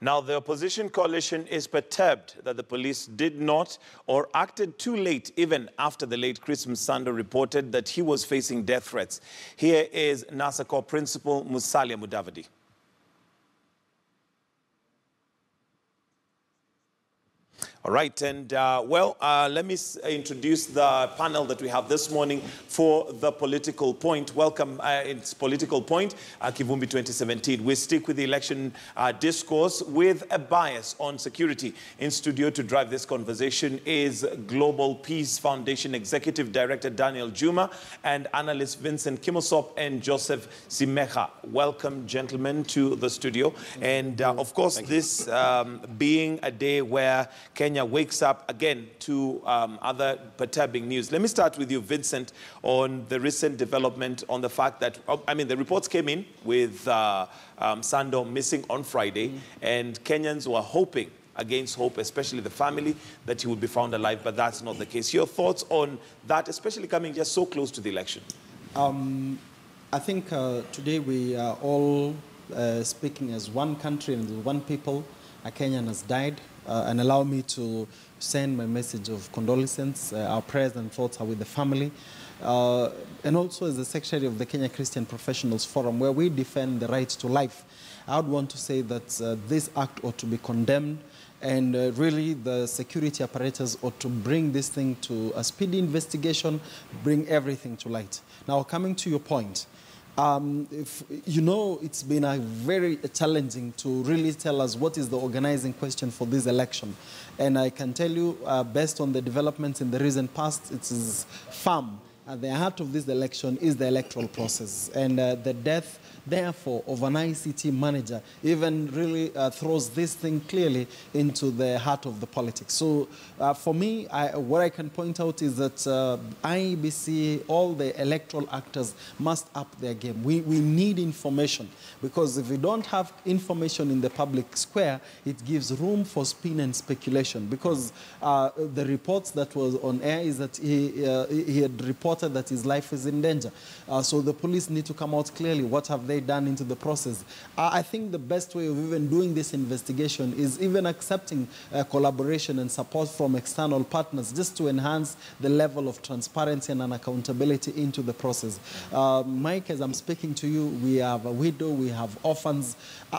Now, the opposition coalition is perturbed that the police did not or acted too late, even after the late Chris Musando reported that he was facing death threats. Here is NASA Corps Principal Musalia Mudavadi. All right, and let me introduce the panel that we have this morning for the political point. Welcome, it's Political Point, Kivumbi 2017. We stick with the election discourse with a bias on security. In studio to drive this conversation is Global Peace Foundation Executive Director Daniel Juma and analyst Vincent Kimosop and Joseph Simecha. Welcome, gentlemen, to the studio. And of course, this being a day where Kenya wakes up again to other perturbing news. Let me start with you, Vincent, on the recent development on the fact that, the reports came in with Sando missing on Friday, and Kenyans were hoping against hope, especially the family, that he would be found alive, but that's not the case. Your thoughts on that, especially coming just so close to the election? I think today we are all speaking as one country and one people. A Kenyan has died. And allow me to send my message of condolences. Our prayers and thoughts are with the family. And also as the secretary of the Kenya Christian Professionals Forum, where we defend the right to life, I would want to say that this act ought to be condemned, and really the security apparatus ought to bring this thing to a speedy investigation, bring everything to light. Now, coming to your point, it's been a very challenging to really tell us what is the organizing question for this election. And I can tell you, based on the developments in the recent past, it is firm. At the heart of this election is the electoral process. And the death, therefore, of an ICT manager even really throws this thing clearly into the heart of the politics. So for me, what I can point out is that IEBC, all the electoral actors must up their game. We need information, because if we don't have information in the public square, it gives room for spin and speculation. Because the reports that was on air is that he had reported that his life is in danger. So the police need to come out clearly. What have they done into the process? I think the best way of even doing this investigation is even accepting collaboration and support from external partners, just to enhance the level of transparency and accountability into the process. Mike, as I'm speaking to you, we have a widow, we have orphans.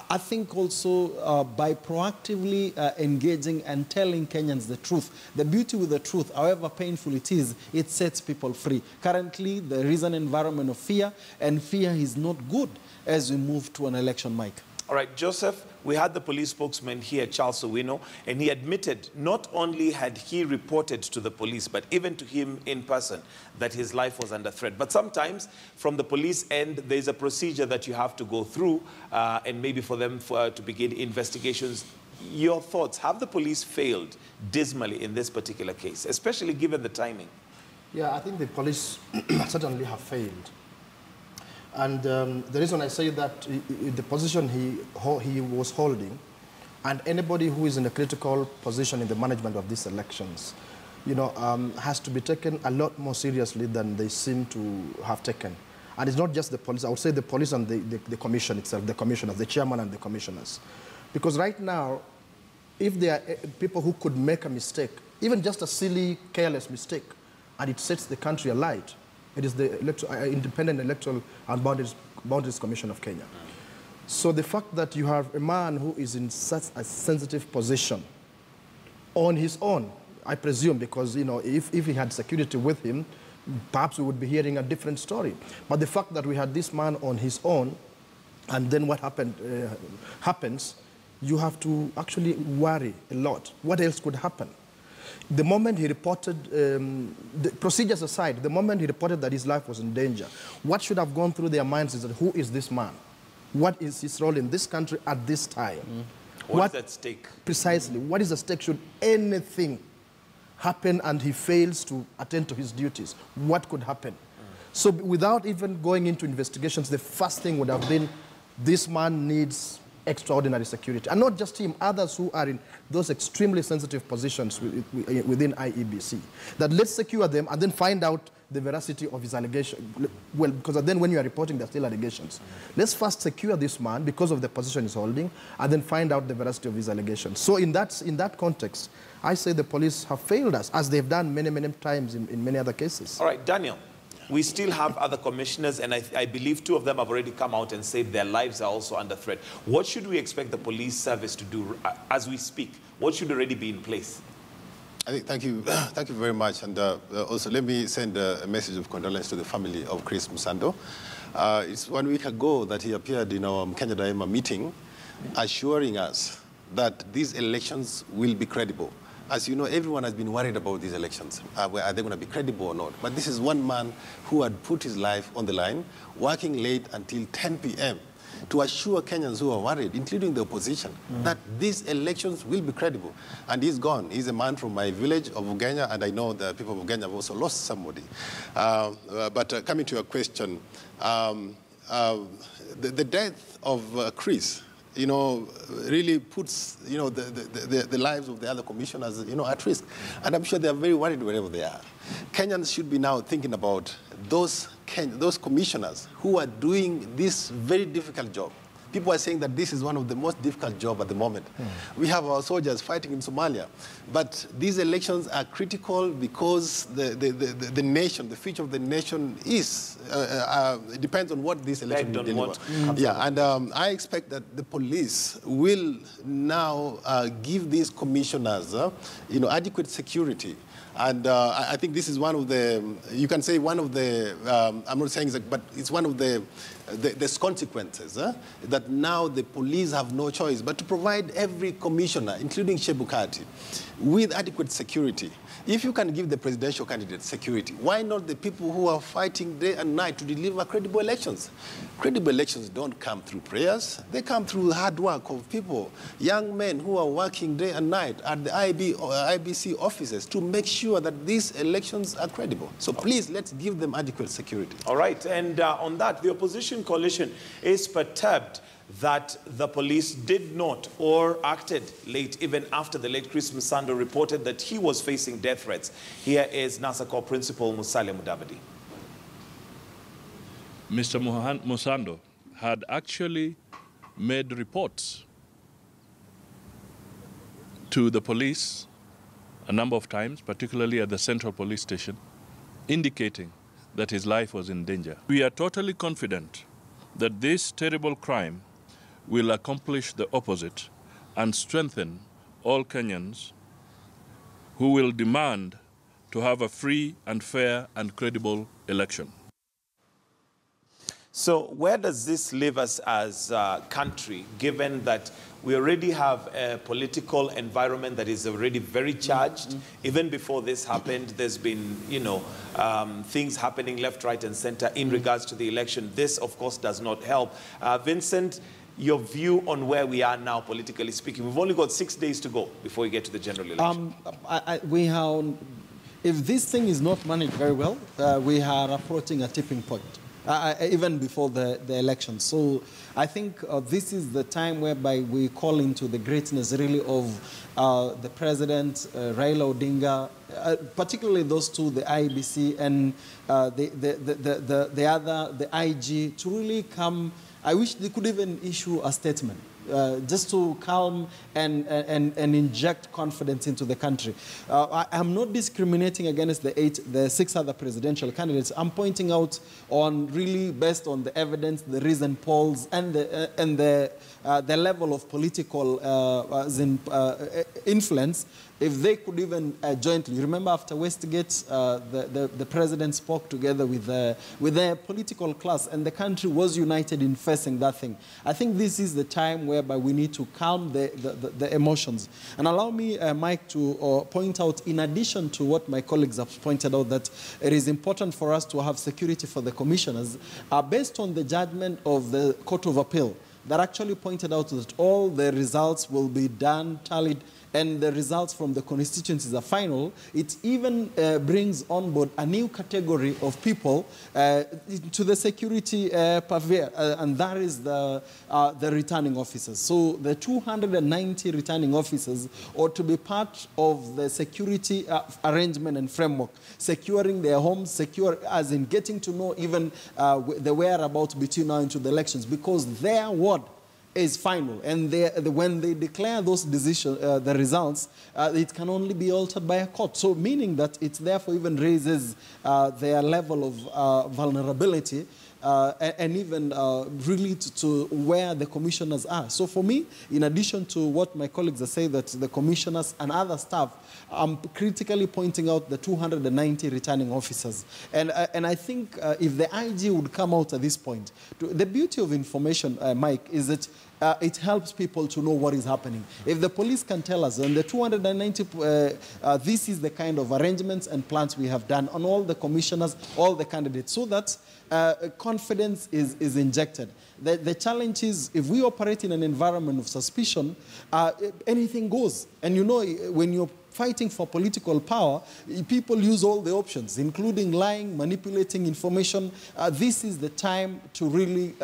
I think also by proactively engaging and telling Kenyans the truth, the beauty with the truth, however painful it is, it sets people free. Currently, there is an environment of fear, and fear is not good as we move to an election, Mike. All right, Joseph, we had the police spokesman here, Charles Owino, and he admitted not only had he reported to the police, but even to him in person, that his life was under threat. But sometimes, from the police end, there's a procedure that you have to go through, and maybe for them to begin investigations. Your thoughts, have the police failed dismally in this particular case, especially given the timing? Yeah, I think the police certainly have failed. And the reason I say that, the position he was holding, and anybody who is in a critical position in the management of these elections, has to be taken a lot more seriously than they seem to have taken. And it's not just the police. I would say the police and the commission itself, the commissioners, the chairman and the commissioners. Because right now, if there are people who could make a mistake, even just a silly, careless mistake, and it sets the country alight, it is the Independent Electoral and Boundaries Commission of Kenya. So the fact that you have a man who is in such a sensitive position on his own, I presume, because if he had security with him, perhaps we would be hearing a different story. But the fact that we had this man on his own, and then what happens, you have to actually worry a lot. What else could happen? The moment he reported, the procedures aside, the moment he reported that his life was in danger, what should have gone through their minds is that, who is this man? What is his role in this country at this time? What's at stake? Precisely. What is at stake should anything happen and he fails to attend to his duties? What could happen? So without even going into investigations, the first thing would have been, this man needs extraordinary security. And not just him, others who are in those extremely sensitive positions within IEBC. That let's secure them and then find out the veracity of his allegation. Well, because then when you are reporting, there are still allegations. Let's first secure this man because of the position he's holding, and then find out the veracity of his allegations. So in that context, I say the police have failed us, as they've done many, many times in many other cases. All right, Daniel, we still have other commissioners, and I believe 2 of them have already come out and said their lives are also under threat. What should we expect the police service to do as we speak? What should already be in place? Thank you very much. And also, let me send a message of condolence to the family of Chris Musando. It's 1 week ago that he appeared in our Kenya Daima meeting, assuring us that these elections will be credible. As you know, everyone has been worried about these elections. Are they going to be credible or not? But this is one man who had put his life on the line, working late until 10 p.m. to assure Kenyans who are worried, including the opposition, that these elections will be credible. And he's gone. He's a man from my village of Ugenya, and I know the people of Ugenya have also lost somebody. But coming to your question, the death of Chris, really puts, the lives of the other commissioners, at risk. And I'm sure they are very worried wherever they are. Kenyans should be now thinking about those commissioners who are doing this very difficult job. People are saying that this is one of the most difficult jobs at the moment. We have our soldiers fighting in Somalia. But these elections are critical because the nation, the future of the nation is, it depends on what this election will deliver. Yeah, and I expect that the police will now give these commissioners, adequate security. And I think this is one of the, you can say one of the, I'm not saying that, but it's one of the consequences, that now the police have no choice but to provide every commissioner, including Chebukati, with adequate security. If you can give the presidential candidate security, why not the people who are fighting day and night to deliver credible elections? Credible elections don't come through prayers. They come through the hard work of people, young men who are working day and night at the IEBC offices to make sure that these elections are credible. So please, let's give them adequate security. All right, and on that, the opposition coalition is perturbed that the police did not or acted late, even after the late Chris Musando reported that he was facing death threats. Here is NASACO Principal Musalia Mudavadi. Mr. Musando had actually made reports to the police a number of times, particularly at the Central Police Station, indicating that his life was in danger. We are totally confident that this terrible crime will accomplish the opposite and strengthen all Kenyans who will demand to have a free and fair and credible election. So where does this leave us as a country, given that we already have a political environment that is already very charged? Even before this happened, there's been, things happening left, right, and center in regards to the election. This, of course, does not help. Vincent, your view on where we are now, politically speaking. We've only got 6 days to go before we get to the general election. If this thing is not managed very well, we are approaching a tipping point. Even before the election. So I think this is the time whereby we call into the greatness really of the president, Raila Odinga, particularly those two, the IEBC and the IG, to really come. I wish they could even issue a statement just to calm and inject confidence into the country. I'm not discriminating against the 6 other presidential candidates. I'm pointing out on really based on the evidence, the recent polls, and the level of political influence. If they could even jointly, remember after Westgate, the president spoke together with the political class, and the country was united in facing that thing. I think this is the time whereby we need to calm the emotions. And allow me, Mike, to point out, in addition to what my colleagues have pointed out, that it is important for us to have security for the commissioners, based on the judgment of the Court of Appeal, that actually pointed out that all the results will be done, tallied and the results from the constituencies are final, it even brings on board a new category of people to the security purvey, and that is the returning officers. So the 290 returning officers ought to be part of the security arrangement and framework, securing their homes, secure as in getting to know even the whereabouts between now and to the elections, because their word is final, and when they declare those decisions, the results, it can only be altered by a court. So meaning that it therefore even raises their level of vulnerability and even really to where the commissioners are. So for me, in addition to what my colleagues are saying, that the commissioners and other staff, I'm critically pointing out the 290 returning officers. And I think if the IG would come out at this point, the beauty of information, Mike, is that it helps people to know what is happening. If the police can tell us, on the 290, this is the kind of arrangements and plans we have done on all the commissioners, all the candidates, so that confidence is injected. The challenge is, if we operate in an environment of suspicion, anything goes. And you know, when you're fighting for political power, people use all the options, including lying, manipulating information. This is the time to really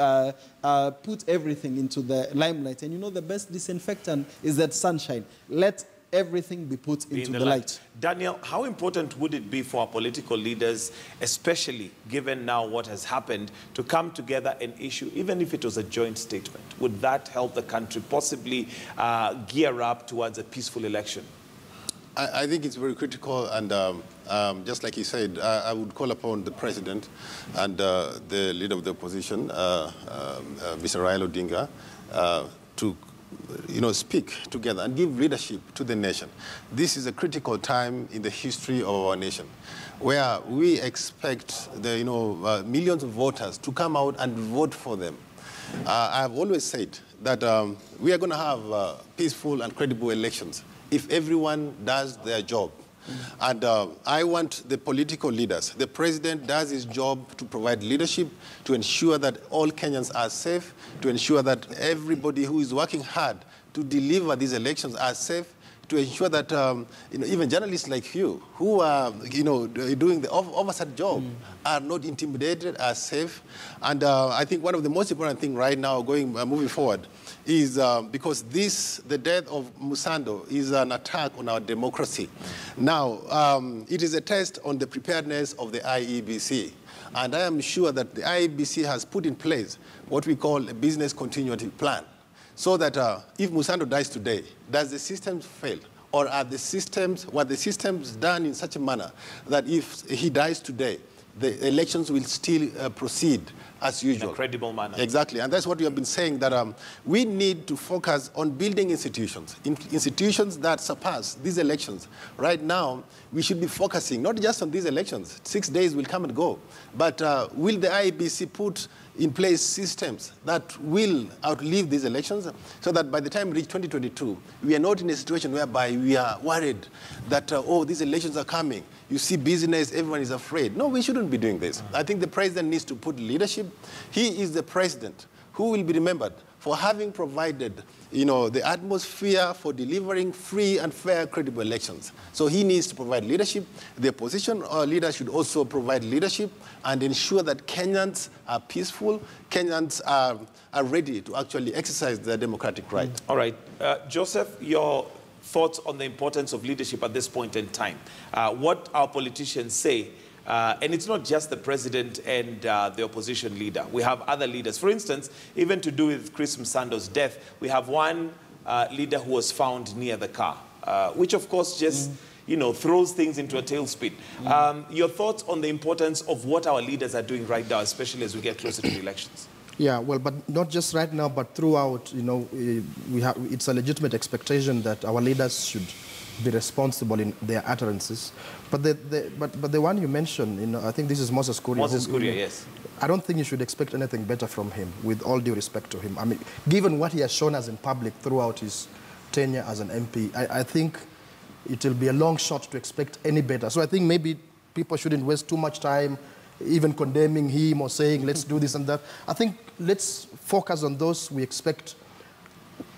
put everything into the limelight. And you know, the best disinfectant is that sunshine. Let everything be put into the light. Daniel, how important would it be for our political leaders, especially given now what has happened, to come together and issue, even if it was a joint statement? Would that help the country possibly gear up towards a peaceful election? I think it's very critical, and just like he said, I would call upon the president and the leader of the opposition, Mr. Raila Odinga, to speak together and give leadership to the nation. This is a critical time in the history of our nation, where we expect the millions of voters to come out and vote for them. I have always said that we are going to have peaceful and credible elections if everyone does their job. And I want the political leaders, the president does his job to provide leadership, to ensure that all Kenyans are safe, to ensure that everybody who is working hard to deliver these elections are safe, to ensure that even journalists like you, who are doing the oversight job, are not intimidated, are safe. And I think one of the most important things right now, moving forward, is because the death of Musando is an attack on our democracy. Now, it is a test on the preparedness of the IEBC. And I am sure that the IEBC has put in place what we call a business continuity plan, so that if Musando dies today, does the system fail? Or were the systems done in such a manner that if he dies today, the elections will still proceed as usual? In a credible manner. Exactly, and that's what we have been saying, that we need to focus on building institutions that surpass these elections. Right now, we should be focusing not just on these elections. 6 days will come and go, but will the IEBC put in place systems that will outlive these elections, so that by the time we reach 2022, we are not in a situation whereby we are worried that, these elections are coming. You see business, everyone is afraid. No, we shouldn't be doing this. I think the president needs to put leadership. He is the president who will be remembered for having provided the atmosphere for delivering free and fair, credible elections. So he needs to provide leadership. The opposition leaders should also provide leadership and ensure that Kenyans are peaceful, Kenyans are ready to actually exercise their democratic right. All right. Joseph, your thoughts on the importance of leadership at this point in time. What our politicians say, and it's not just the president and the opposition leader. We have other leaders. For instance, even to do with Chris Musando's death, we have one leader who was found near the car, which of course just throws things into a tailspin. Your thoughts on the importance of what our leaders are doing right now, especially as we get closer to the elections? Yeah, well, but not just right now, but throughout, it's a legitimate expectation that our leaders should be responsible in their utterances. But the one you mentioned, I think this is Moses Kuria. Moses Kuria, yes. I don't think you should expect anything better from him, with all due respect to him. I mean, given what he has shown us in public throughout his tenure as an MP, I think it will be a long shot to expect any better. So I think maybe people shouldn't waste too much time even condemning him or saying, let's do this and that. I think let's focus on those we expect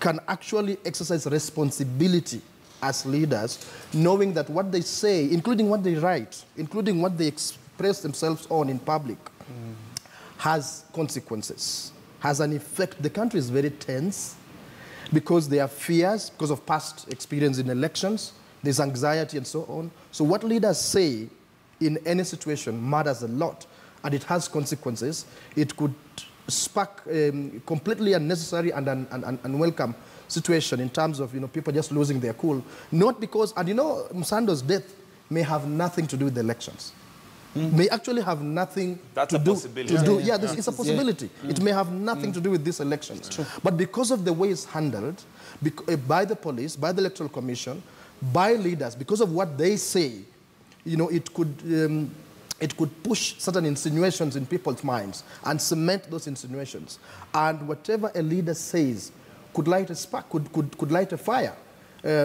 can actually exercise responsibility as leaders, knowing that what they say, including what they write, including what they express themselves on in public, has consequences, has an effect. The country is very tense because there are fears, because of past experience in elections, there's anxiety and so on. So what leaders say in any situation matters a lot, and it has consequences. It could spark completely unnecessary and unwelcome situation in terms of people just losing their cool, not because, and Musando's death may have nothing to do with the elections. May actually have nothing That's to a do. possibility. It's a possibility. It may have nothing to do with these elections. But because of the way it's handled, by the police, by the Electoral Commission, by leaders, because of what they say, it could push certain insinuations in people's minds and cement those insinuations. And whatever a leader says could light a spark, could light a fire.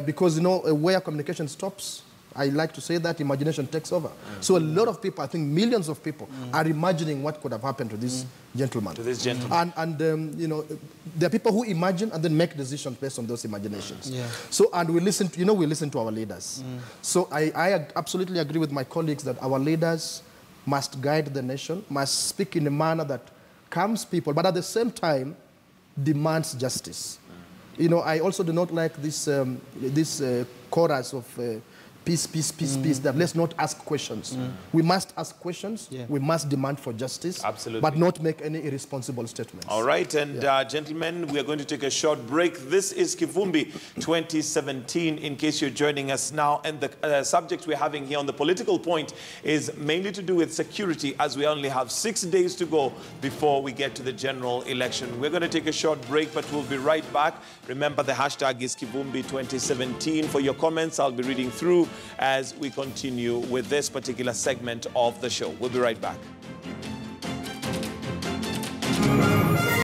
Because, where communication stops, I like to say that imagination takes over. So a lot of people, I think millions of people, are imagining what could have happened to this gentleman. And there are people who imagine and then make decisions based on those imaginations. So, and we listen to our leaders. So I absolutely agree with my colleagues that our leaders must guide the nation, must speak in a manner that calms people, but at the same time demands justice. I also do not like this chorus of peace, peace, peace, peace, that let's not ask questions. We must ask questions. We must demand for justice. Absolutely. But not make any irresponsible statements. All right, and gentlemen, we are going to take a short break. This is Kivumbi 2017, in case you're joining us now. And the subject we're having here on the political point is mainly to do with security, as we only have 6 days to go before we get to the general election. We're going to take a short break, but we'll be right back. Remember, the hashtag is Kivumbi 2017. For your comments, I'll be reading through as we continue with this particular segment of the show. We'll be right back.